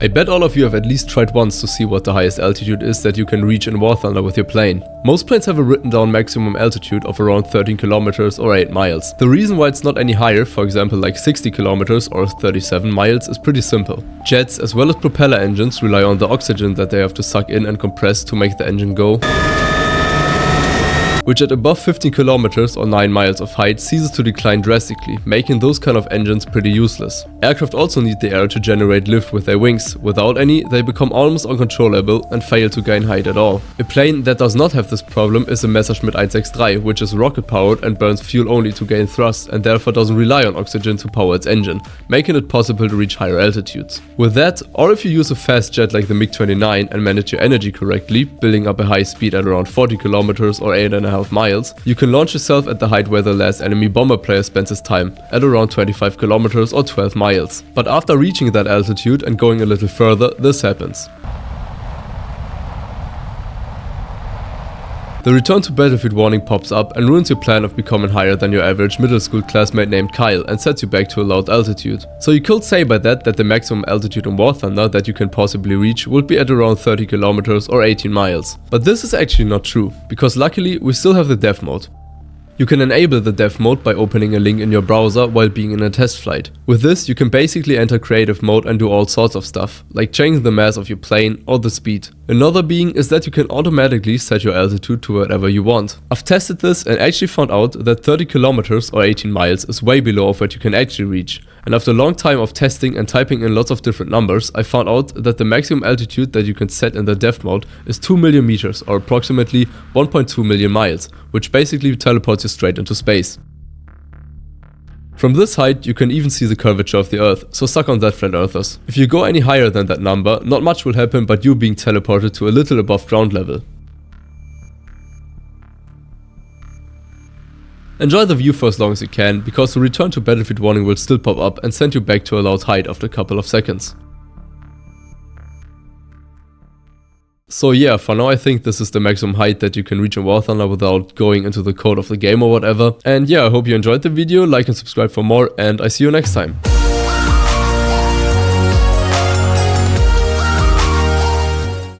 I bet all of you have at least tried once to see what the highest altitude is that you can reach in War Thunder with your plane. Most planes have a written down maximum altitude of around 13 kilometers or 8 miles. The reason why it's not any higher, for example like 60 kilometers or 37 miles, is pretty simple. Jets as well as propeller engines rely on the oxygen that they have to suck in and compress to make the engine go, which at above 15 kilometers or 9 miles of height ceases to decline drastically, making those kind of engines pretty useless. Aircraft also need the air to generate lift with their wings. Without any, they become almost uncontrollable and fail to gain height at all. A plane that does not have this problem is a Messerschmitt 163, which is rocket powered and burns fuel only to gain thrust and therefore doesn't rely on oxygen to power its engine, making it possible to reach higher altitudes. With that, or if you use a fast jet like the MiG-29 and manage your energy correctly, building up a high speed at around 40 kilometers or 8.5 miles, you can launch yourself at the height where the last enemy bomber player spends his time, at around 25 kilometers or 12 miles. But after reaching that altitude and going a little further, this happens. The return to battlefield warning pops up and ruins your plan of becoming higher than your average middle school classmate named Kyle and sets you back to a loud altitude. So you could say by that the maximum altitude in War Thunder that you can possibly reach would be at around 30 kilometers or 18 miles. But this is actually not true, because luckily we still have the dev mode. You can enable the dev mode by opening a link in your browser while being in a test flight. With this, you can basically enter creative mode and do all sorts of stuff, like changing the mass of your plane or the speed. Another being is that you can automatically set your altitude to whatever you want. I've tested this and actually found out that 30 kilometers or 18 miles is way below of what you can actually reach. And after a long time of testing and typing in lots of different numbers, I found out that the maximum altitude that you can set in the dev mode is 2 million meters or approximately 1.2 million miles, which basically teleports you straight into space. From this height you can even see the curvature of the Earth, so suck on that, flat earthers. If you go any higher than that number, not much will happen but you being teleported to a little above ground level. Enjoy the view for as long as you can, because the return to battlefield warning will still pop up and send you back to a loud height after a couple of seconds. So yeah, for now I think this is the maximum height that you can reach in War Thunder without going into the code of the game or whatever. And yeah, I hope you enjoyed the video, like and subscribe for more, and I see you next time.